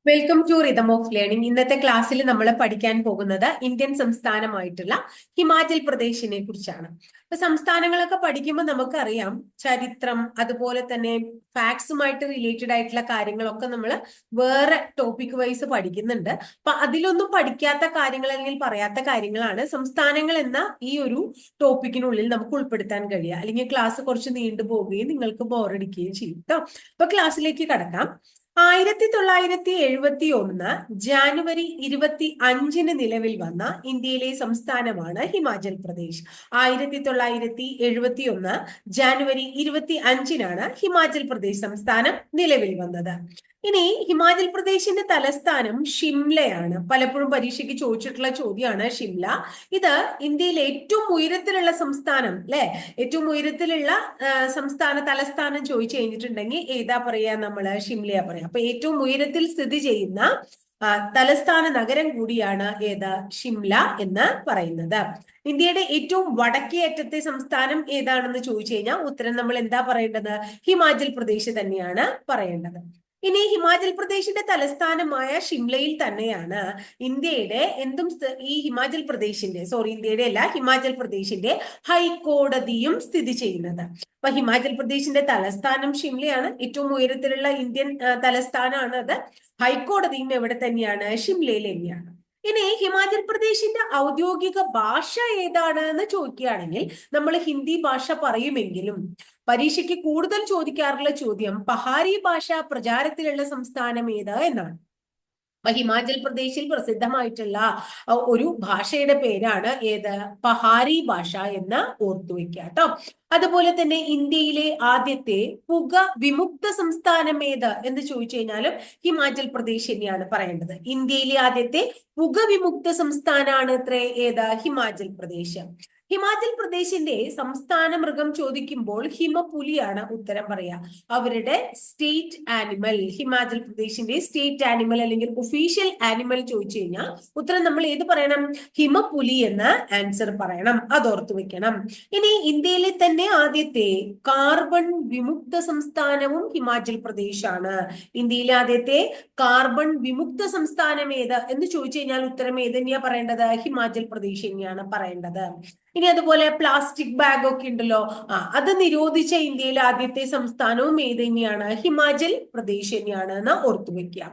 Welcome to rhythm of learning. ഇന്നത്തെ ക്ലാസ്സിൽ നമ്മൾ പഠിക്കാൻ പോകുന്നത് ഇന്ത്യൻ സംസ്ഥാനമായിട്ടുള്ള ഹിമാചൽ പ്രദേശിനെ കുറിച്ചാണ്. അപ്പൊ സംസ്ഥാനങ്ങളൊക്കെ പഠിക്കുമ്പോൾ നമുക്കറിയാം ചരിത്രം, അതുപോലെ തന്നെ ഫാക്ട്സുമായിട്ട് റിലേറ്റഡ് ആയിട്ടുള്ള കാര്യങ്ങളൊക്കെ നമ്മൾ വേറെ ടോപ്പിക് വൈസ് പഠിക്കുന്നുണ്ട്. അപ്പൊ അതിലൊന്നും പഠിക്കാത്ത കാര്യങ്ങൾ അല്ലെങ്കിൽ പറയാത്ത കാര്യങ്ങളാണ് സംസ്ഥാനങ്ങൾ എന്ന ഈ ഒരു ടോപ്പിക്കിനുള്ളിൽ നമുക്ക് ഉൾപ്പെടുത്താൻ കഴിയുക. അല്ലെങ്കിൽ ക്ലാസ് കുറച്ച് നീണ്ടു പോവുകയും നിങ്ങൾക്ക് ബോറടിക്കുകയും ചെയ്യും കേട്ടോ. അപ്പൊ ക്ലാസ്സിലേക്ക് കടക്കാം. 1971 ജാനുവരി 25 നിലവിൽ വന്ന ഇന്ത്യയിലെ സംസ്ഥാനമാണ് ഹിമാചൽ പ്രദേശ്. 1971 ജാനുവരി 25 ഹിമാചൽ പ്രദേശ് സംസ്ഥാനം നിലവിൽ വന്നത്. ഇനി ഹിമാചൽ പ്രദേശിന്റെ തലസ്ഥാനം ഷിംലയാണ്. പലപ്പോഴും പരീക്ഷയ്ക്ക് ചോദിച്ചിട്ടുള്ള ചോദ്യമാണ് ഷിംല. ഇത് ഇന്ത്യയിലെ ഏറ്റവും ഉയരത്തിലുള്ള സംസ്ഥാനം അല്ലെ, ഏറ്റവും ഉയരത്തിലുള്ള സംസ്ഥാന തലസ്ഥാനം ചോദിച്ചു കഴിഞ്ഞിട്ടുണ്ടെങ്കിൽ ഏതാ പറയാ, നമ്മള് ഷിംലയാ പറയാം. അപ്പൊ ഏറ്റവും ഉയരത്തിൽ സ്ഥിതി ചെയ്യുന്ന തലസ്ഥാന നഗരം കൂടിയാണ് ഏത്, ഷിംല എന്ന് പറയുന്നത്. ഇന്ത്യയുടെ ഏറ്റവും വടക്കേ അറ്റത്തെ സംസ്ഥാനം ഏതാണെന്ന് ചോദിച്ചു കഴിഞ്ഞാൽ ഉത്തരം നമ്മൾ എന്താ പറയേണ്ടത്, ഹിമാചൽ പ്രദേശ് തന്നെയാണ് പറയേണ്ടത്. ഇനി ഹിമാചൽ പ്രദേശിന്റെ തലസ്ഥാനമായ ഷിംലയിൽ തന്നെയാണ് ഇന്ത്യയുടെ ഇന്ത്യയുടെ അല്ല, ഹിമാചൽ പ്രദേശിന്റെ ഹൈക്കോടതിയും സ്ഥിതി ചെയ്യുന്നത്. അപ്പൊ ഹിമാചൽ പ്രദേശിന്റെ തലസ്ഥാനം ഷിംലയാണ്, ഏറ്റവും ഉയരത്തിലുള്ള ഇന്ത്യൻ തലസ്ഥാനമാണ് അത്. ഹൈക്കോടതിയും എവിടെ തന്നെയാണ്, ഷിംലയിൽ തന്നെയാണ്. ഇനി ഹിമാചൽ പ്രദേശിന്റെ ഔദ്യോഗിക ഭാഷ ഏതാണ് എന്ന് ചോദിക്കുകയാണെങ്കിൽ നമ്മൾ ഹിന്ദി ഭാഷ പറയുമെങ്കിലും പരീക്ഷയ്ക്ക് കൂടുതൽ ചോദിക്കാറുള്ള ചോദ്യം പഹാരി ഭാഷ പ്രചാരത്തിലുള്ള സംസ്ഥാനം ഏത് എന്നാണ്. അപ്പൊ ഹിമാചൽ പ്രദേശിൽ പ്രസിദ്ധമായിട്ടുള്ള ഒരു ഭാഷയുടെ പേരാണ് ഏത്, പഹാരി ഭാഷ എന്ന് ഓർത്തു വെക്കുക കേട്ടോ. അതുപോലെ തന്നെ ഇന്ത്യയിലെ ആദ്യത്തെ പുക വിമുക്ത സംസ്ഥാനം ഏത് എന്ന് ചോദിച്ചു കഴിഞ്ഞാലും ഹിമാചൽ പ്രദേശ് തന്നെയാണ് പറയേണ്ടത്. ഇന്ത്യയിലെ ആദ്യത്തെ പുക വിമുക്ത സംസ്ഥാനമാണ് ഏത്, ഹിമാചൽ പ്രദേശ്. ഹിമാചൽ പ്രദേശിന്റെ സംസ്ഥാന മൃഗം ചോദിക്കുമ്പോൾ ഹിമപുലിയാണ് ഉത്തരം പറയാ. അവരുടെ സ്റ്റേറ്റ് ആനിമൽ, ഹിമാചൽ പ്രദേശിന്റെ സ്റ്റേറ്റ് ആനിമൽ അല്ലെങ്കിൽ ഒഫീഷ്യൽ ആനിമൽ ചോദിച്ചു കഴിഞ്ഞാൽ ഉത്തരം നമ്മൾ ഏത് പറയണം, ഹിമപുലി എന്ന് ആൻസർ പറയണം. അതോർത്തു വെക്കണം. ഇനി ഇന്ത്യയിലെ തന്നെ ആദ്യത്തെ കാർബൺ വിമുക്ത സംസ്ഥാനവും ഹിമാചൽ പ്രദേശാണ്. ഇന്ത്യയിലെ ആദ്യത്തെ കാർബൺ വിമുക്ത സംസ്ഥാനം ഏത് എന്ന് ചോദിച്ചു കഴിഞ്ഞാൽ ഉത്തരം ഏത് തന്നെയാ പറയേണ്ടത്, ഹിമാചൽ പ്രദേശ് തന്നെയാണ് പറയേണ്ടത്. ഇനി അതുപോലെ പ്ലാസ്റ്റിക് ബാഗ് ഒക്കെ ഉണ്ടല്ലോ, അത് നിരോധിച്ച ഇന്ത്യയിലെ ആദ്യത്തെ സംസ്ഥാനവും ഏത് തന്നെയാണ്, ഹിമാചൽ പ്രദേശ് തന്നെയാണ് എന്ന് ഓർത്തു വെക്കുക.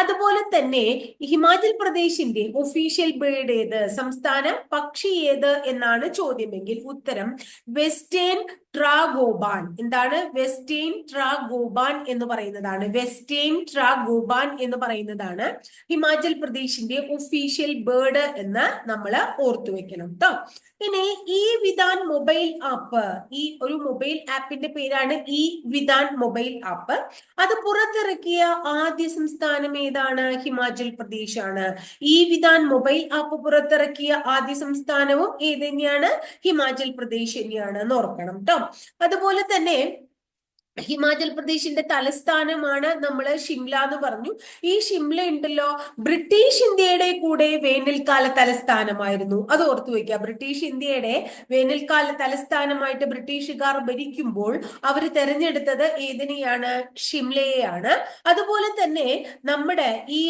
അതുപോലെ തന്നെ ഹിമാചൽ പ്രദേശിന്റെ ഒഫീഷ്യൽ ബേർഡ് ഏത്, സംസ്ഥാന പക്ഷി ഏത് എന്നാണ് ചോദ്യമെങ്കിൽ ഉത്തരം വെസ്റ്റേൺ ട്രാഗോബാൻ. എന്താണ് വെസ്റ്റേൺ ട്രാഗോബാൻ എന്ന് പറയുന്നതാണ്, വെസ്റ്റേൺ ട്രാഗോബാൻ എന്ന് പറയുന്നതാണ് ഹിമാചൽ പ്രദേശിന്റെ ഒഫീഷ്യൽ ബേർഡ് എന്ന് നമ്മൾ ഓർത്തു വെക്കണം കേട്ടോ. ഇനി ഈ വിധാൻ മൊബൈൽ ആപ്പ്, ഈ ഒരു മൊബൈൽ ആപ്പിന്റെ പേരാണ് ഈ വിധാൻ മൊബൈൽ ആപ്പ്. അത് പുറത്തിറക്കിയ ആദ്യ സംസ്ഥാനം ഏതാണ്, ഹിമാചൽ പ്രദേശ് ആണ്. ഈ വിധാൻ മൊബൈൽ ആപ്പ് പുറത്തിറക്കിയ ആദ്യ സംസ്ഥാനവും ഏത് തന്നെയാണ്, ഹിമാചൽ പ്രദേശ് തന്നെയാണ് എന്ന് ഓർക്കണം കേട്ടോ. അതുപോലെ തന്നെ ഹിമാചൽ പ്രദേശിന്റെ തലസ്ഥാനമാണ് നമ്മൾ ഷിംല എന്ന് പറഞ്ഞു. ഈ ഷിംല ഉണ്ടല്ലോ, ബ്രിട്ടീഷ് ഇന്ത്യയുടെ കൂടെ വേനൽക്കാല തലസ്ഥാനമായിരുന്നു. അത് ഓർത്തു വെക്കുക. ബ്രിട്ടീഷ് ഇന്ത്യയുടെ വേനൽക്കാല തലസ്ഥാനമായിട്ട് ബ്രിട്ടീഷുകാർ ഭരിക്കുമ്പോൾ അവർ തെരഞ്ഞെടുത്തത് ഏതിനെയാണ്, ഷിംലയെയാണ്. അതുപോലെ തന്നെ നമ്മുടെ ഈ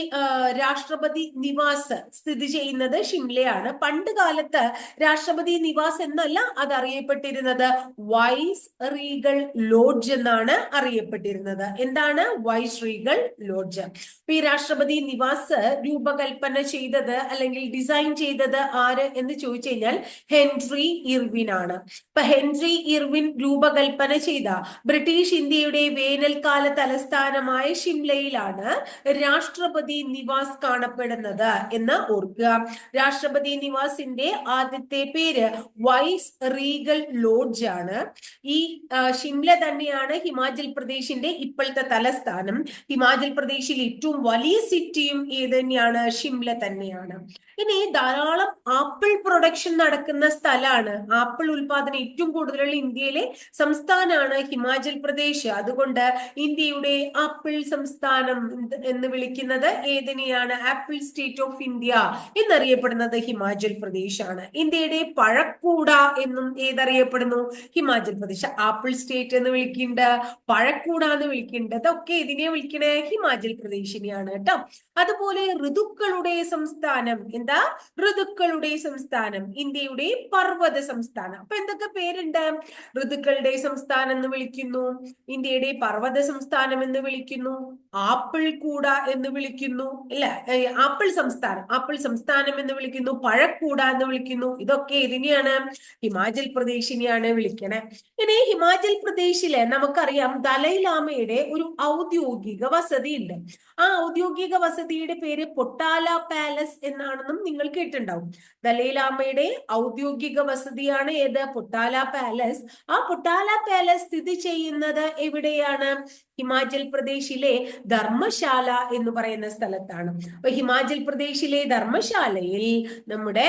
രാഷ്ട്രപതി നിവാസ് സ്ഥിതി ചെയ്യുന്നത് ഷിംലയാണ്. പണ്ട് കാലത്ത് രാഷ്ട്രപതി നിവാസ് എന്നല്ല അത് അറിയപ്പെട്ടിരുന്നത്, വൈസ് റീഗൽ ലോഡ്ജ് എന്നാണ് അറിയപ്പെട്ടിരുന്നത്. എന്താണ് വൈസ് റീഗൽ ലോഡ്ജ്. ഈ രാഷ്ട്രപതി നിവാസ് രൂപകൽപ്പന ചെയ്തത് അല്ലെങ്കിൽ ഡിസൈൻ ചെയ്തത് ആര് എന്ന് ചോദിച്ചു കഴിഞ്ഞാൽ ഹെൻറി ഇർവിൻ ആണ്. ഇപ്പൊ ഹെൻറി ഇർവിൻ രൂപകൽപ്പന ചെയ്ത ബ്രിട്ടീഷ് ഇന്ത്യയുടെ വേനൽക്കാല തലസ്ഥാനമായ ഷിംലയിലാണ് രാഷ്ട്രപതി നിവാസ് കാണപ്പെടുന്നത് എന്ന് ഓർക്കുക. രാഷ്ട്രപതി നിവാസിന്റെ ആദ്യത്തെ പേര് വൈസ് റീഗൽ ലോഡ്ജ് ആണ്. ഈ ഷിംല തന്നെയാണ് ഹിമാചൽ പ്രദേശിന്റെ ഇപ്പോഴത്തെ തലസ്ഥാനം. ഹിമാചൽ പ്രദേശിൽ ഏറ്റവും വലിയ സിറ്റിയും ഏത് തന്നെയാണ്, ഷിംല തന്നെയാണ്. ഇനി ധാരാളം ആപ്പിൾ പ്രൊഡക്ഷൻ നടക്കുന്ന സ്ഥലമാണ്, ആപ്പിൾ ഉൽപാദനം ഏറ്റവും കൂടുതലുള്ള ഇന്ത്യയിലെ സംസ്ഥാനമാണ് ഹിമാചൽ പ്രദേശ്. അതുകൊണ്ട് ഇന്ത്യയുടെ ആപ്പിൾ സംസ്ഥാനം എന്ന് വിളിക്കുന്നത് ഏതിനെയാണ്, ആപ്പിൾ സ്റ്റേറ്റ് ഓഫ് ഇന്ത്യ എന്നറിയപ്പെടുന്നത് ഹിമാചൽ പ്രദേശ് ആണ്. ഇന്ത്യയുടെ പഴക്കൂട എന്നും ഏതറിയപ്പെടുന്നു, ഹിമാചൽ പ്രദേശ്. ആപ്പിൾ സ്റ്റേറ്റ് എന്ന് വിളിക്കുന്നുണ്ട്, പഴക്കൂടാന്ന് വിളിക്കുന്നുണ്ട്. അതൊക്കെ ഇതിനെ വിളിക്കണേ ഹിമാചൽ പ്രദേശിനെയാണ് കേട്ടോ. അതുപോലെ ഋതുക്കളുടെ സംസ്ഥാനം എന്താ? ഋതുക്കളുടെ സംസ്ഥാനം, ഇന്ത്യയുടെ പർവ്വത സംസ്ഥാനം. അപ്പൊ എന്തൊക്കെ പേരുണ്ട്? ഋതുക്കളുടെ സംസ്ഥാനം എന്ന് വിളിക്കുന്നു, ഇന്ത്യയുടെ പർവ്വത സംസ്ഥാനം എന്ന് വിളിക്കുന്നു, ആപ്പിൾ കൂട എന്ന് വിളിക്കുന്നു, ഇല്ല ആപ്പിൾ സംസ്ഥാനം എന്ന് വിളിക്കുന്നു, പഴക്കൂട എന്ന് വിളിക്കുന്നു. ഇതൊക്കെ ഇതിനെയാണ് ഹിമാചൽ പ്രദേശിനെയാണ് വിളിക്കണേ. ഇനി ഹിമാചൽ പ്രദേശില് നമുക്കറിയാം ദലൈലാമയുടെ ഒരു ഔദ്യോഗിക വസതി ഉണ്ട്. ആ ഔദ്യോഗിക വസതിയുടെ പേര് പൊട്ടാല പാലസ് എന്നാണെന്നും നിങ്ങൾ കേട്ടിട്ടുണ്ടാവും. ദലൈലാമയുടെ ഔദ്യോഗിക വസതിയാണ് ഏത്? Potala palace. ആ പൊട്ടാല പാലസ് സ്ഥിതി ചെയ്യുന്നത് എവിടെയാണ്? ഹിമാചൽ പ്രദേശിലെ ധർമ്മശാല എന്ന് പറയുന്ന സ്ഥലത്താണ്. അപ്പൊ ഹിമാചൽ പ്രദേശിലെ ധർമ്മശാലയിൽ നമ്മുടെ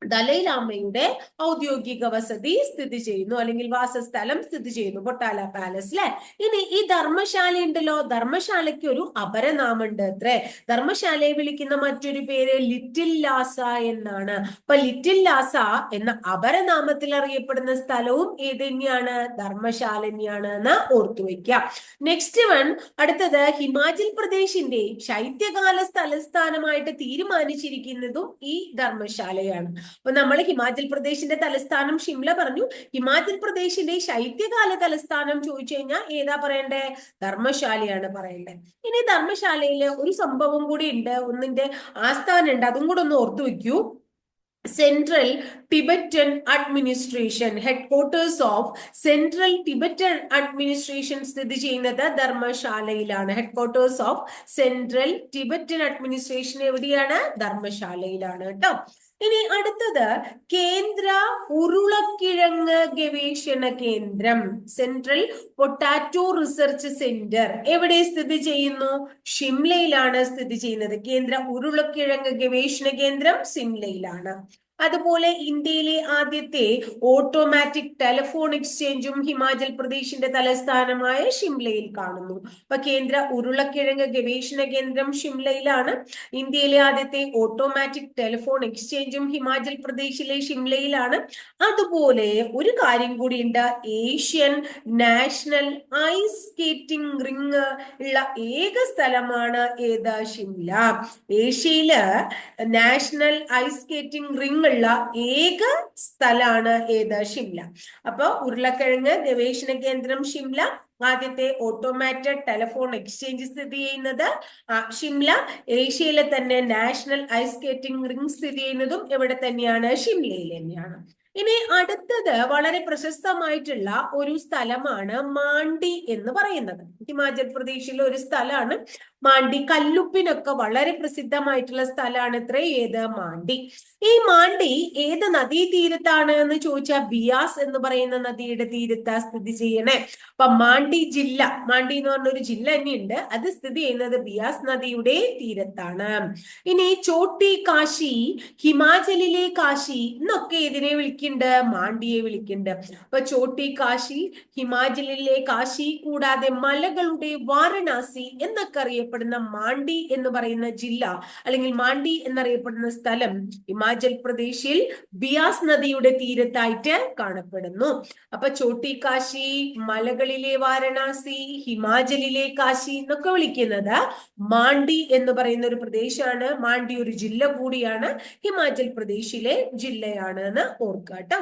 ദലൈലാമയുടെ ഔദ്യോഗിക വസതി സ്ഥിതി ചെയ്യുന്നു, അല്ലെങ്കിൽ വാസസ്ഥലം സ്ഥിതി ചെയ്യുന്നു, പൊട്ടാല പാലസ് അല്ലെ. ഇനി ഈ ധർമ്മശാല ഉണ്ടല്ലോ, ധർമ്മശാലയ്ക്ക് ഒരു അപരനാമം ഉണ്ട് അത്രേ. ധർമ്മശാലയെ വിളിക്കുന്ന മറ്റൊരു പേര് ലിറ്റിൽ ലാസ എന്നാണ്. അപ്പൊ ലിറ്റിൽ ലാസ എന്ന അപരനാമത്തിൽ അറിയപ്പെടുന്ന സ്ഥലവും ഏത് തന്നെയാണ്? ധർമ്മശാല തന്നെയാണ് എന്ന് ഓർത്തു വെക്കാം. നെക്സ്റ്റ് വൺ, അടുത്തത് ഹിമാചൽ പ്രദേശിന്റെ ശൈത്യകാല തലസ്ഥാനമായിട്ട് തീരുമാനിച്ചിരിക്കുന്നതും ഈ ധർമ്മശാലയാണ്. അപ്പൊ നമ്മൾ ഹിമാചൽ പ്രദേശിന്റെ തലസ്ഥാനം ഷിംല പറഞ്ഞു. ഹിമാചൽ പ്രദേശിന്റെ ശൈത്യകാല തലസ്ഥാനം ചോദിച്ചു കഴിഞ്ഞാൽ ഏതാ പറയണ്ടേ? ധർമ്മശാലയാണ് പറയണ്ടേ. ഇനി ധർമ്മശാലയില് ഒരു സംഭവം കൂടി ഉണ്ട്, ഒന്നിന്റെ ആസ്ഥാനം ഉണ്ട്, അതും കൂടെ ഒന്ന് ഓർത്തു വെക്കൂ. Central Tibetan administration, headquarters of central Tibetan administration സ്ഥിതി ചെയ്യുന്നത് ധർമ്മശാലയിലാണ്. Headquarters of central Tibetan administration എവിടെയാണ്? ധർമ്മശാലയിലാണ് കേട്ടോ. ഇനി അടുത്തത് കേന്ദ്ര ഉരുളക്കിഴങ്ങ് ഗവേഷണ കേന്ദ്രം, സെൻട്രൽ പൊട്ടാറ്റോ റിസർച്ച് സെന്റർ എവിടെ സ്ഥിതി ചെയ്യുന്നു? ഷിംലയിലാണ് സ്ഥിതി ചെയ്യുന്നത്. കേന്ദ്ര ഉരുളക്കിഴങ്ങ് ഗവേഷണ കേന്ദ്രം ഷിംലയിലാണ്. അതുപോലെ ഇന്ത്യയിലെ ആദ്യത്തെ ഓട്ടോമാറ്റിക് ടെലിഫോൺ എക്സ്ചേഞ്ചും ഹിമാചൽ പ്രദേശിന്റെ തലസ്ഥാനമായ ഷിംലയിൽ കാണുന്നു. അപ്പൊ കേന്ദ്ര ഉരുളക്കിഴങ്ങ് ഗവേഷണ കേന്ദ്രം ഷിംലയിലാണ്. ഇന്ത്യയിലെ ആദ്യത്തെ ഓട്ടോമാറ്റിക് ടെലിഫോൺ എക്സ്ചേഞ്ചും ഹിമാചൽ പ്രദേശിലെ ഷിംലയിലാണ്. അതുപോലെ ഒരു കാര്യം കൂടിയുണ്ട്, Asian national ice skating rink ഉള്ള ഏക സ്ഥലമാണ് ഏത്? ഷിംല. ഏഷ്യയില് നാഷണൽ ഐസ് സ്കേറ്റിംഗ് റിംഗ് ഉള്ള ഏക സ്ഥലമാണ് ഏത്? ഷിംല. അപ്പൊ ഉരുളക്കിഴങ്ങ് ഗവേഷണ കേന്ദ്രം ഷിംല, ആദ്യത്തെ ഓട്ടോമാറ്റഡ് ടെലിഫോൺ എക്സ്ചേഞ്ച് സ്ഥിതി ചെയ്യുന്നത് ഷിംല, ഏഷ്യയിലെ തന്നെ നാഷണൽ ഐസ് സ്കേറ്റിംഗ് റിംഗ് സ്ഥിതി ചെയ്യുന്നതും എവിടെ തന്നെയാണ്? ഷിംലയിൽ തന്നെയാണ്. ഇനി അടുത്തത് വളരെ പ്രശസ്തമായിട്ടുള്ള ഒരു സ്ഥലമാണ് മാണ്ഡി എന്ന് പറയുന്നത്. ഹിമാചൽ പ്രദേശിലെ ഒരു സ്ഥലമാണ് മാണ്ഡി. കല്ലുപ്പിനൊക്കെ വളരെ പ്രസിദ്ധമായിട്ടുള്ള സ്ഥലമാണ് ഇത്ര ഏത്? മാണ്ഡി. ഈ മാണ്ഡി ഏത് നദീ തീരത്താണ് എന്ന് ചോദിച്ചാൽ ബിയാസ് എന്ന് പറയുന്ന നദിയുടെ തീരത്താ സ്ഥിതി ചെയ്യണേ. അപ്പൊ മാണ്ഡി ജില്ല, മാണ്ഡി എന്ന് പറഞ്ഞൊരു ജില്ല തന്നെയുണ്ട്, അത് സ്ഥിതി ചെയ്യുന്നത് ബിയാസ് നദിയുടെ തീരത്താണ്. ഇനി ചോട്ടി കാശി, ഹിമാചലിലെ കാശി എന്നൊക്കെ ഇതിനെ വിളിക്കുന്നുണ്ട്, മാണ്ഡിയെ വിളിക്കുന്നുണ്ട്. അപ്പൊ ചോട്ടി കാശി, ഹിമാചലിലെ കാശി, കൂടാതെ മലകളുടെ വാരണാസി എന്നൊക്കെ അറിയപ്പെടുന്ന മാണ്ഡി എന്ന് പറയുന്ന ജില്ല, അല്ലെങ്കിൽ മാണ്ഡി എന്നറിയപ്പെടുന്ന സ്ഥലം ഹിമാചൽ പ്രദേശിൽ ബിയാസ് നദിയുടെ തീരത്തായിട്ട് കാണപ്പെടുന്നു. അപ്പൊ ചോട്ടി കാശി, മലകളിലെ വാരണാസി, ഹിമാചലിലെ കാശി എന്നൊക്കെ വിളിക്കുന്നത് മാണ്ഡി എന്ന് പറയുന്ന ഒരു പ്രദേശമാണ്. മാണ്ഡി ഒരു ജില്ല കൂടിയാണ്, ഹിമാചൽ പ്രദേശിലെ ജില്ലയാണ് എന്ന് ഓർക്കുക കേട്ടോ.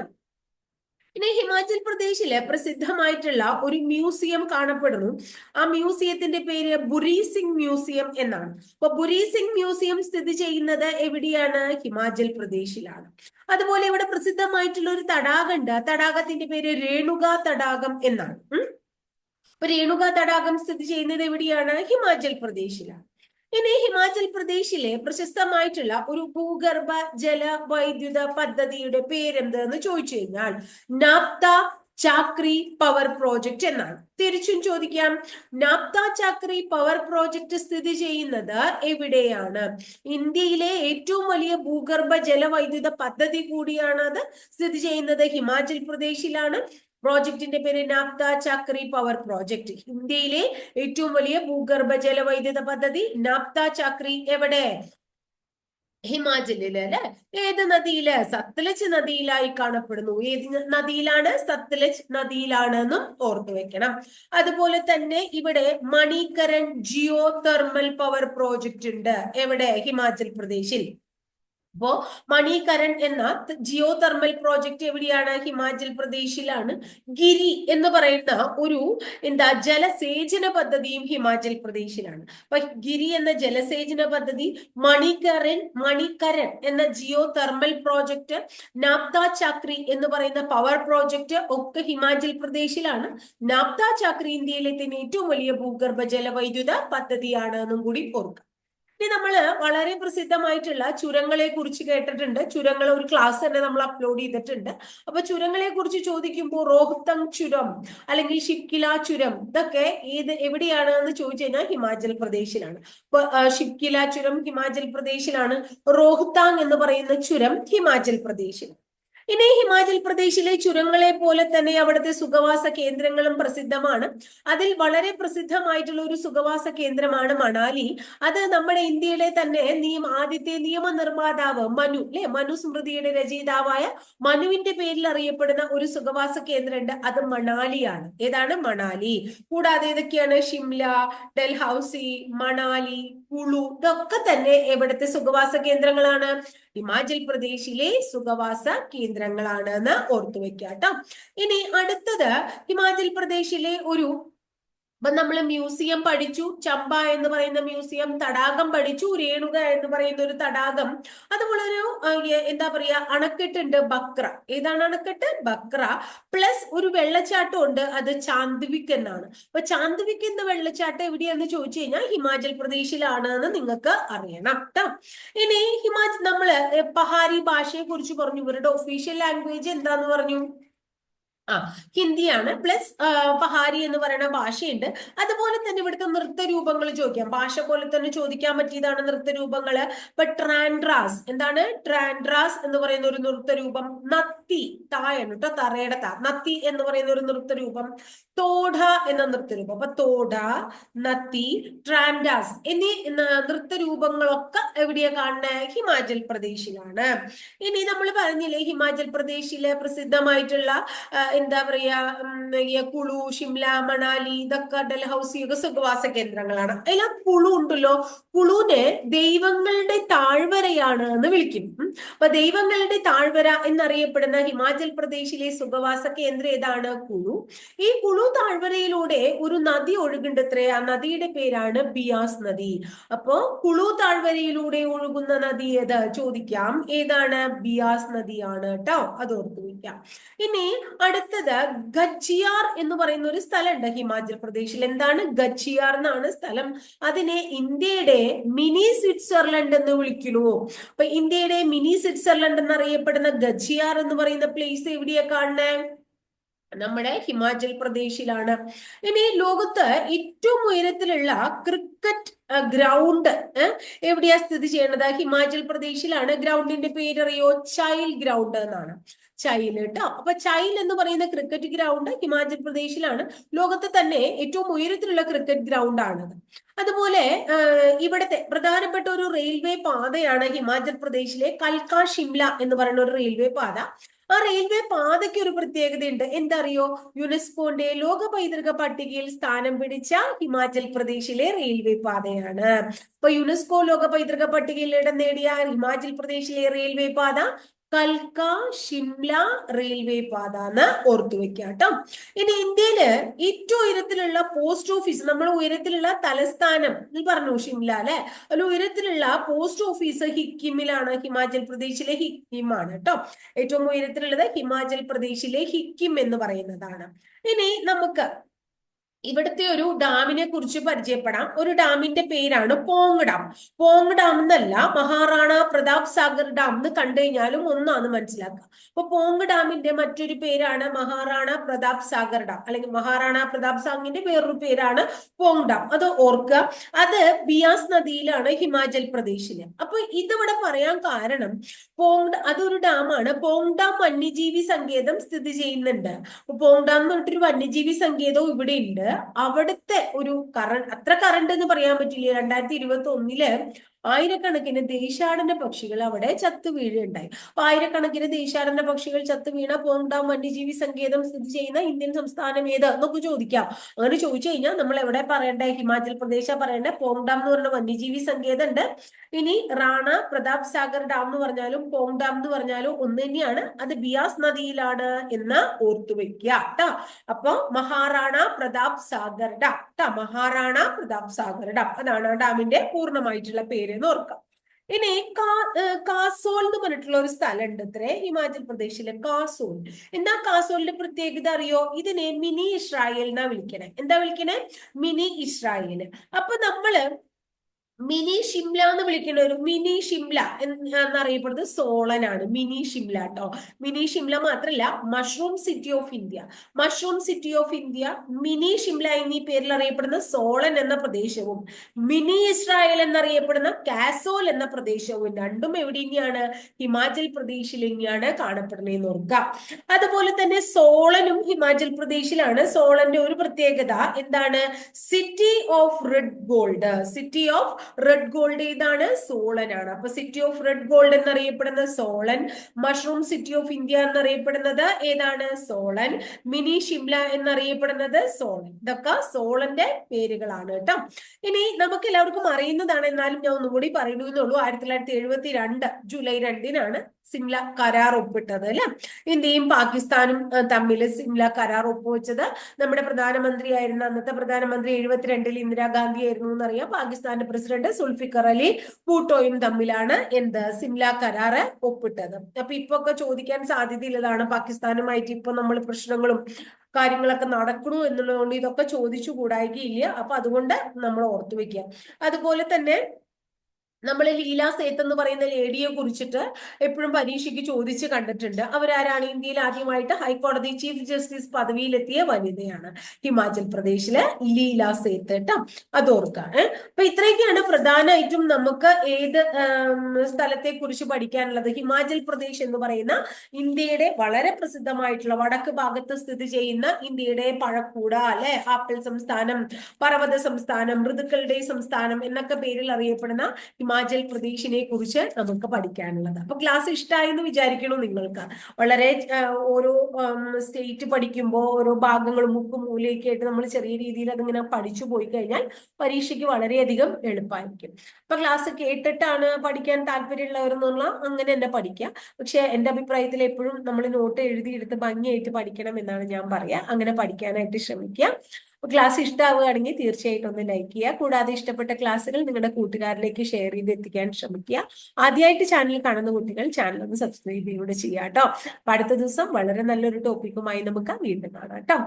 ഇനി ഹിമാചൽ പ്രദേശിലെ പ്രസിദ്ധമായിട്ടുള്ള ഒരു മ്യൂസിയം കാണപ്പെടുന്നു. ആ മ്യൂസിയത്തിന്റെ പേര് ബുരി സിംഗ് മ്യൂസിയം എന്നാണ്. അപ്പൊ ബുരി സിംഗ് മ്യൂസിയം സ്ഥിതി ചെയ്യുന്നത് എവിടെയാണ്? ഹിമാചൽ പ്രദേശിലാണ്. അതുപോലെ ഇവിടെ പ്രസിദ്ധമായിട്ടുള്ള ഒരു തടാകമുണ്ട്, ആ തടാകത്തിന്റെ പേര് രേണുക തടാകം എന്നാണ്. അപ്പൊ രേണുക തടാകം സ്ഥിതി ചെയ്യുന്നത് എവിടെയാണ്? ഹിമാചൽ പ്രദേശിലാണ്. ഇനി ഹിമാചൽ പ്രദേശിലെ പ്രശസ്തമായിട്ടുള്ള ഒരു ഭൂഗർഭ ജല വൈദ്യുത പദ്ധതിയുടെ പേരെന്തെന്ന് ചോദിച്ചു കഴിഞ്ഞാൽ നാപ്ത ചാക്രി പവർ പ്രോജക്റ്റ് എന്നാണ്. തിരിച്ചും ചോദിക്കാം, നാപ്ത ചാക്രി പവർ പ്രോജക്റ്റ് സ്ഥിതി ചെയ്യുന്നത് എവിടെയാണ്? ഇന്ത്യയിലെ ഏറ്റവും വലിയ ഭൂഗർഭ ജലവൈദ്യുത പദ്ധതി കൂടിയാണ് അത്. സ്ഥിതി ചെയ്യുന്നത് ഹിമാചൽ പ്രദേശിലാണ്. പ്രോജക്റ്റിന്റെ പേര് നാപ്ത ചാക്രി പവർ പ്രോജക്റ്റ്. ഇന്ത്യയിലെ ഏറ്റവും വലിയ ഭൂഗർഭ ജലവൈദ്യുത പദ്ധതി നാപ്ത ചാക്രി എവിടെ? ഹിമാചലില് അല്ലെ ഏത് നദിയില്? സത്ലജ് നദിയിലായി കാണപ്പെടുന്നു. ഏത് നദിയിലാണ്? സത്ലജ് നദിയിലാണ് എന്നും ഓർത്തു വെക്കണം. അതുപോലെ തന്നെ ഇവിടെ മണികരൺ ജിയോ തെർമൽ പവർ പ്രോജക്റ്റ് ഉണ്ട്. എവിടെ? ഹിമാചൽ പ്രദേശിൽ. അപ്പോ മണികരൺ എന്ന ജിയോ തെർമൽ പ്രോജക്റ്റ് എവിടെയാണ്? ഹിമാചൽ പ്രദേശിലാണ്. ഗിരി എന്ന് പറയുന്ന ഒരു ജലസേചന പദ്ധതിയും ഹിമാചൽ പ്രദേശിലാണ്. അപ്പൊ ഗിരി എന്ന ജലസേചന പദ്ധതി, മണികരൺ എന്ന ജിയോ തെർമൽ പ്രോജക്റ്റ്, നാപ്ത ചാക്രി എന്ന് പറയുന്ന പവർ പ്രോജക്റ്റ് ഒക്കെ ഹിമാചൽ പ്രദേശിലാണ്. നാപ്ത ചാക്രി ഇന്ത്യയിലെ തന്നെ ഏറ്റവും വലിയ ഭൂഗർഭ ജലവൈദ്യുത പദ്ധതിയാണ് എന്നും കൂടി ഓർക്കുക. ഇനി നമ്മള് വളരെ പ്രസിദ്ധമായിട്ടുള്ള ചുരങ്ങളെ കുറിച്ച് കേട്ടിട്ടുണ്ട്. ചുരങ്ങൾ ഒരു ക്ലാസ് തന്നെ നമ്മൾ അപ്ലോഡ് ചെയ്തിട്ടുണ്ട്. അപ്പൊ ചുരങ്ങളെ കുറിച്ച് ചോദിക്കുമ്പോൾ റോഹ്തങ് ചുരം അല്ലെങ്കിൽ ഷിപ്കില ചുരം ഇതൊക്കെ എവിടെയാണ് എന്ന് ചോദിച്ചു കഴിഞ്ഞാൽ ഹിമാചൽ പ്രദേശിലാണ്. അപ്പൊ ഷിപ്കില ചുരം ഹിമാചൽ പ്രദേശിലാണ്. റോഹ്താങ് എന്ന് പറയുന്ന ചുരം ഹിമാചൽ പ്രദേശിലാണ്. ഇനി ഹിമാചൽ പ്രദേശിലെ ചുരങ്ങളെ പോലെ തന്നെ അവിടുത്തെ സുഖവാസ കേന്ദ്രങ്ങളും പ്രസിദ്ധമാണ്. അതിൽ വളരെ പ്രസിദ്ധമായിട്ടുള്ള ഒരു സുഖവാസ കേന്ദ്രമാണ് മണാലി. അത് നമ്മുടെ ഇന്ത്യയിലെ തന്നെ ആദ്യത്തെ നിയമനിർമ്മാതാവ് മനു മനുസ്മൃതിയുടെ രചയിതാവായ മനുവിന്റെ പേരിൽ അറിയപ്പെടുന്ന ഒരു സുഖവാസ കേന്ദ്രമുണ്ട്. അത് മണാലിയാണ്. ഏതാണ്? മണാലി. കൂടാതെ ഏതൊക്കെയാണ്? ഷിംല, ഡൽഹൌസി, മണാലി, കുളു ഇതൊക്കെ തന്നെ എവിടുത്തെ സുഖവാസ കേന്ദ്രങ്ങളാണ്? ഹിമാചൽ പ്രദേശിലെ സുഖവാസ കേന്ദ്രങ്ങളാണ് എന്ന് ഓർത്തു വെക്കാട്ടോ. ഇനി അടുത്തത് ഹിമാചൽ പ്രദേശിലെ അപ്പൊ നമ്മൾ മ്യൂസിയം പഠിച്ചു. ചമ്പ എന്ന് പറയുന്ന മ്യൂസിയം, തടാകം പഠിച്ചു, രേണുക എന്ന് പറയുന്ന ഒരു തടാകം, അതുപോലെ ഒരു അണക്കെട്ടുണ്ട് ബക്ര. ഏതാണ് അണക്കെട്ട്? ബക്ര. പ്ലസ് ഒരു വെള്ളച്ചാട്ടം ഉണ്ട്, അത് ചാന്ദ്വിക് എന്നാണ്. അപ്പൊ ചാന്ദ്വിക് എന്ന വെള്ളച്ചാട്ടം എവിടെയാന്ന് ചോദിച്ചു കഴിഞ്ഞാൽ ഹിമാചൽ പ്രദേശിലാണ് എന്ന് നിങ്ങൾക്ക് അറിയണം കേട്ടോ. ഇനി നമ്മള് പഹാരി ഭാഷയെ കുറിച്ച് പറഞ്ഞു. ഇവരുടെ ഒഫീഷ്യൽ ലാംഗ്വേജ് എന്താന്ന് പറഞ്ഞു? ഹിന്ദിയാണ്. പ്ലസ് പഹാരി എന്ന് പറയുന്ന ഭാഷയുണ്ട്. അതുപോലെ തന്നെ ഇവിടുത്തെ നൃത്തരൂപങ്ങൾ ചോദിക്കാം. ഭാഷ പോലെ തന്നെ ചോദിക്കാൻ പറ്റിയതാണ് നൃത്തരൂപങ്ങള്. ഇപ്പൊ ട്രാൻഡ്രാസ്, എന്താണ്? ട്രാൻഡ്രാസ് എന്ന് പറയുന്ന ഒരു നൃത്തരൂപം. നത്തി, തായാണ് കേട്ടോ, തറയുടെ താ. നത്തി എന്ന് പറയുന്ന ഒരു നൃത്തരൂപം. തോഡ എന്ന നൃത്തരൂപം. അപ്പൊ തോഡ, നത്തി, ട്രാൻഡാസ് എന്നീ നൃത്തരൂപങ്ങളൊക്കെ എവിടെയാ കാണുന്നത്? ഹിമാചൽ പ്രദേശിലാണ്. ഇനി നമ്മൾ പറഞ്ഞില്ലേ ഹിമാചൽ പ്രദേശിലെ പ്രസിദ്ധമായിട്ടുള്ള കുളു, ഷിംല, മണാലി ഇതൊക്കെ ഡൽഹൌസി ഒക്കെ സുഖവാസ കേന്ദ്രങ്ങളാണ്. അതിലാ കുളു ഉണ്ടല്ലോ, കുളുവിനെ ദൈവങ്ങളുടെ താഴ്വരയാണ് എന്ന് വിളിക്കും. അപ്പൊ ദൈവങ്ങളുടെ താഴ്വര എന്നറിയപ്പെടുന്ന ഹിമാചൽ പ്രദേശിലെ സുഖവാസ കേന്ദ്രം ഏതാണ്? കുളു. ഈ കുളു താഴ്വരയിലൂടെ ഒരു നദി ഒഴുകുന്നുണ്ട്. ആ നദിയുടെ പേരാണ് ബിയാസ് നദി. അപ്പോ കുളു താഴ്വരയിലൂടെ ഒഴുകുന്ന നദി ഏത് ചോദിക്കാം. ഏതാണ്? ബിയാസ് നദിയാണ് കേട്ടോ, അത് ഓർത്തു വയ്ക്കാം. ഇനി അടുത്തത് ഗച്ചിയാർ എന്ന് പറയുന്ന ഒരു സ്ഥലമുണ്ട് ഹിമാചൽ പ്രദേശിൽ. എന്താണ്? ഗച്ചിയാർ എന്നാണ് സ്ഥലം. അതിനെ ഇന്ത്യയുടെ മിനി സ്വിറ്റ്സർലൻഡ് എന്ന് വിളിക്കുന്നു. അപ്പൊ ഇന്ത്യയുടെ മിനി സ്വിറ്റ്സർലൻഡ് എന്നറിയപ്പെടുന്ന ഗച്ചിയാർ എന്ന് പറയുന്ന പ്ലേസ് എവിടെയാ കാണുന്നേ? നമ്മുടെ ഹിമാചൽ പ്രദേശിലാണ്. ഇനി ലോകത്ത് ഏറ്റവും ഉയരത്തിലുള്ള ക്രിക്കറ്റ് ഗ്രൗണ്ട് എവിടെയാ സ്ഥിതി ചെയ്യുന്നത്? ഹിമാചൽ പ്രദേശിലാണ്. ഗ്രൗണ്ടിന്റെ പേരറിയോ? ചൈൽ ഗ്രൗണ്ട് എന്നാണ്. ചൈൽ കേട്ടോ. അപ്പൊ ചൈൽ എന്ന് പറയുന്ന ക്രിക്കറ്റ് ഗ്രൗണ്ട് ഹിമാചൽ പ്രദേശിലാണ്. ലോകത്തെ തന്നെ ഏറ്റവും ഉയരത്തിലുള്ള ക്രിക്കറ്റ് ഗ്രൗണ്ട് ആണത്. അതുപോലെ ഇവിടുത്തെ പ്രധാനപ്പെട്ട ഒരു റെയിൽവേ പാതയാണ് ഹിമാചൽ പ്രദേശിലെ കൽക്ക ഷിംല എന്ന് പറയുന്ന ഒരു റെയിൽവേ പാത. ആ റെയിൽവേ പാതയ്ക്ക് ഒരു പ്രത്യേകതയുണ്ട്. എന്തറിയോ? യുനെസ്കോന്റെ ലോക പൈതൃക പട്ടികയിൽ സ്ഥാനം പിടിച്ച ഹിമാചൽ പ്രദേശിലെ റെയിൽവേ പാതയാണ്. അപ്പൊ യുനെസ്കോ ലോക പൈതൃക പട്ടികയിൽ ഇടം നേടിയ ഹിമാചൽ പ്രദേശിലെ റെയിൽവേ പാത കൽക്ക ഷിംല റെയിൽവേ പാത എന്ന് ഓർത്തു വെക്കുക കേട്ടോ. ഇനി ഇന്ത്യയില് ഏറ്റവും ഉയരത്തിലുള്ള പോസ്റ്റ് ഓഫീസ്, നമ്മൾ ഉയരത്തിലുള്ള തലസ്ഥാനം പറഞ്ഞു ഷിംല അല്ലെ, അതിൽ ഉയരത്തിലുള്ള പോസ്റ്റ് ഓഫീസ് ഹിക്കിമിലാണ്. ഹിമാചൽ പ്രദേശിലെ ഹിക്കിമാണ് കേട്ടോ. ഏറ്റവും ഉയരത്തിലുള്ളത് ഹിമാചൽ പ്രദേശിലെ ഹിക്കിം എന്ന് പറയുന്നതാണ്. ഇനി നമുക്ക് ഇവിടുത്തെ ഒരു ഡാമിനെ കുറിച്ച് പരിചയപ്പെടാം. ഒരു ഡാമിന്റെ പേരാണ് പോങ് ഡാം. പോങ് ഡാം എന്നല്ല, മഹാറാണ പ്രതാപ് സാഗർ ഡാം എന്ന് കണ്ടു കഴിഞ്ഞാലും ഒന്നാന്ന് മനസ്സിലാക്കുക. അപ്പൊ പോങ് ഡാമിന്റെ മറ്റൊരു പേരാണ് മഹാറാണ പ്രതാപ് സാഗർ ഡാം, അല്ലെങ്കിൽ മഹാറാണ പ്രതാപ് സാഗിന്റെ വേറൊരു പേരാണ് പോങ് ഡാം. അത് ഓർക്കുക. അത് ബിയാസ് നദിയിലാണ്, ഹിമാചൽ പ്രദേശില്. അപ്പൊ ഇതിവിടെ പറയാൻ കാരണം അതൊരു ഡാമാണ്. പോങ് ഡാം വന്യജീവി സങ്കേതം സ്ഥിതി ചെയ്യുന്നുണ്ട്. പോങ് ഡാം എന്ന് പറഞ്ഞിട്ടൊരു വന്യജീവി സങ്കേതവും ഇവിടെ ഉണ്ട്. അവിടുത്തെ ഒരു അത്ര കറണ്ട് എന്ന് പറയാൻ പറ്റില്ല. 2021 ആയിരക്കണക്കിന് ദേശാടന പക്ഷികൾ അവിടെ ചത്തു വീഴുകയുണ്ടായി. അപ്പൊ ആയിരക്കണക്കിന് ദേശാടന പക്ഷികൾ ചത്തു വീണ പോങ് ഡാം വന്യജീവി സങ്കേതം സ്ഥിതി ചെയ്യുന്ന ഇന്ത്യൻ സംസ്ഥാനം ഏത് എന്നൊക്കെ ചോദിക്കാം. അങ്ങനെ ചോദിച്ചു കഴിഞ്ഞാൽ നമ്മൾ എവിടെ പറയണ്ടേ? ഹിമാചൽ പ്രദേശാ പറയണ്ടേ. പോങ് ഡാം എന്ന് പറഞ്ഞ വന്യജീവി സങ്കേതം ഉണ്ട്. ഇനി റാണ പ്രതാപ് സാഗർ ഡാം എന്ന് പറഞ്ഞാലും പോങ് ഡാം എന്ന് പറഞ്ഞാലും ഒന്ന് തന്നെയാണ്. അത് ബിയാസ് നദിയിലാണ് എന്ന് ഓർത്തുവെക്കുക കേട്ടോ. അപ്പൊ മഹാറാണ പ്രതാപ് സാഗർ ഡാം ട്ടാ, മഹാറാണ പ്രതാപ് സാഗർ ഡാം, അതാണ് ആ ഡാമിന്റെ പൂർണ്ണമായിട്ടുള്ള പേര് എന്ന് ഓർക്കാം. ഇനി കാസോൾ എന്ന് പറഞ്ഞിട്ടുള്ള ഒരു സ്ഥലം ഉണ്ട് ഇത്രേ ഹിമാചൽ പ്രദേശിലെ. കാസോൾ. എന്താ കാസോളിന്റെ പ്രത്യേകത അറിയോ? ഇതിനെ മിനി ഇസ്രായേൽ എന്നാ വിളിക്കണേ. എന്താ വിളിക്കണേ? Mini Israel. അപ്പൊ നമ്മള് മിനി ഷിംല എന്ന് വിളിക്കുന്ന ഒരു മിനി ഷിംല എന്നറിയപ്പെടുന്നത് സോളനാണ്. മിനി ഷിംല കേട്ടോ. മിനി ഷിംല മാത്രല്ല, mushroom city of India, mushroom city of India, mini Shimla എന്നീ പേരിൽ അറിയപ്പെടുന്ന സോളൻ എന്ന പ്രദേശവും മിനി ഇസ്രായേൽ എന്നറിയപ്പെടുന്ന കാസോൽ എന്ന പ്രദേശവും രണ്ടും എവിടെ തന്നെയാണ്? ഹിമാചൽ പ്രദേശിൽ തന്നെയാണ് കാണപ്പെടുന്നതെന്ന് ഓർക്കുക. അതുപോലെ തന്നെ സോളനും ഹിമാചൽ പ്രദേശിലാണ്. സോളന്റെ ഒരു പ്രത്യേകത എന്താണ്? City of red gold. City of red gold ഏതാണ്? സോളനാണ്. അപ്പൊ സിറ്റി ഓഫ് റെഡ് ഗോൾഡ് എന്നറിയപ്പെടുന്ന Solan, mushroom city of India എന്നറിയപ്പെടുന്നത് ഏതാണ്? സോളൻ, മിനി ഷിംല എന്നറിയപ്പെടുന്നത് സോളൻ. ഇതൊക്കെ സോളന്റെ പേരുകളാണ് കേട്ടോ. ഇനി നമുക്ക് എല്ലാവർക്കും അറിയുന്നതാണ്, എന്നാലും ഞാൻ ഒന്നുകൂടി പറയുന്നുള്ളൂ. 1972 ജൂലൈ 2-നാണ് സിംല കരാർ ഒപ്പിട്ടത് അല്ലെ. ഇന്ത്യയും പാകിസ്ഥാനും തമ്മിൽ സിംല കരാർ ഒപ്പുവെച്ചത് നമ്മുടെ പ്രധാനമന്ത്രിയായിരുന്ന അന്നത്തെ പ്രധാനമന്ത്രി 72-ൽ ഇന്ദിരാഗാന്ധി ആയിരുന്നു എന്നറിയാം. പാകിസ്ഥാന്റെ പ്രസിഡന്റ് സുൽഫിക്കർ അലി ഭൂട്ടോയും തമ്മിലാണ് എന്ത് സിംല കരാറ് ഒപ്പിട്ടത്. അപ്പൊ ഇപ്പൊ ഒക്കെ ചോദിക്കാൻ സാധ്യതയുള്ളതാണ്, പാകിസ്ഥാനുമായിട്ട് ഇപ്പൊ നമ്മൾ പ്രശ്നങ്ങളും കാര്യങ്ങളൊക്കെ നടക്കണു എന്നുള്ളതുകൊണ്ട് ഇതൊക്കെ ചോദിച്ചു കൂടായികയില്ല. അപ്പൊ അതുകൊണ്ട് നമ്മൾ ഓർത്തു വെക്കുക. അതുപോലെ തന്നെ നമ്മൾ ലീല സേത്ത് എന്ന് പറയുന്ന ലേഡിയെ കുറിച്ചിട്ട് എപ്പോഴും പരീക്ഷയ്ക്ക് ചോദിച്ച് കണ്ടിട്ടുണ്ട്. അവരാരാണ്? ഇന്ത്യയിൽ ആദ്യമായിട്ട് ഹൈക്കോടതി ചീഫ് ജസ്റ്റിസ് പദവിയിലെത്തിയ വനിതയാണ്. ഹിമാചൽ പ്രദേശിലെ ലീല സേത്ത് കേട്ടോ, അത് ഓർക്കാം. അപ്പൊ ഇത്രയൊക്കെയാണ് പ്രധാനമായിട്ടും നമുക്ക് ഏത് സ്ഥലത്തെ കുറിച്ച് പഠിക്കാനുള്ളത്. ഹിമാചൽ പ്രദേശ് എന്ന് പറയുന്ന ഇന്ത്യയുടെ വളരെ പ്രസിദ്ധമായിട്ടുള്ള വടക്ക് ഭാഗത്ത് സ്ഥിതി ചെയ്യുന്ന ഇന്ത്യയുടെ പഴക്കൂട അല്ലെ, ആപ്പിൾ സംസ്ഥാനം, പർവ്വത സംസ്ഥാനം, ഋതുക്കളുടെ സംസ്ഥാനം എന്നൊക്കെ പേരിൽ അറിയപ്പെടുന്ന ഹിമാചൽ പ്രദേശിനെ കുറിച്ച് നമുക്ക് പഠിക്കാനുള്ളത്. അപ്പൊ ക്ലാസ് ഇഷ്ടമായി എന്ന് വിചാരിക്കണു നിങ്ങൾക്ക്. വളരെ ഓരോ സ്റ്റേറ്റ് പഠിക്കുമ്പോൾ ഓരോ ഭാഗങ്ങളും മുക്കും മൂലയൊക്കെ ആയിട്ട് നമ്മൾ ചെറിയ രീതിയിൽ അതിങ്ങനെ പഠിച്ചു പോയി കഴിഞ്ഞാൽ പരീക്ഷയ്ക്ക് വളരെയധികം എളുപ്പമായിരിക്കും. അപ്പൊ ക്ലാസ് കേട്ടിട്ടാണ് പഠിക്കാൻ താല്പര്യമുള്ളവരെന്നുള്ള അങ്ങനെ തന്നെ പഠിക്കുക. പക്ഷെ എന്റെ അഭിപ്രായത്തിൽ എപ്പോഴും നമ്മൾ നോട്ട് എഴുതിയെടുത്ത് ഭംഗിയായിട്ട് പഠിക്കണം എന്നാണ് ഞാൻ പറയാ. അങ്ങനെ പഠിക്കാനായിട്ട് ശ്രമിക്കുക. ക്ലാസ് ഇഷ്ടമാവുകയാണെങ്കിൽ തീർച്ചയായിട്ടും ഒന്ന് ലൈക്ക് ചെയ്യുക. കൂടാതെ ഇഷ്ടപ്പെട്ട ക്ലാസ്സുകൾ നിങ്ങളുടെ കൂട്ടുകാരിലേക്ക് ഷെയർ ചെയ്ത് എത്തിക്കാൻ ശ്രമിക്കുക. ആദ്യമായിട്ട് ചാനൽ കാണുന്ന കുട്ടികൾ ചാനൽ ഒന്ന് സബ്സ്ക്രൈബ് ചെയ്യുക കേട്ടോ. അപ്പൊ അടുത്ത ദിവസം വളരെ നല്ലൊരു ടോപ്പിക്കുമായി നമുക്ക് വീണ്ടും കാണാം കേട്ടോ.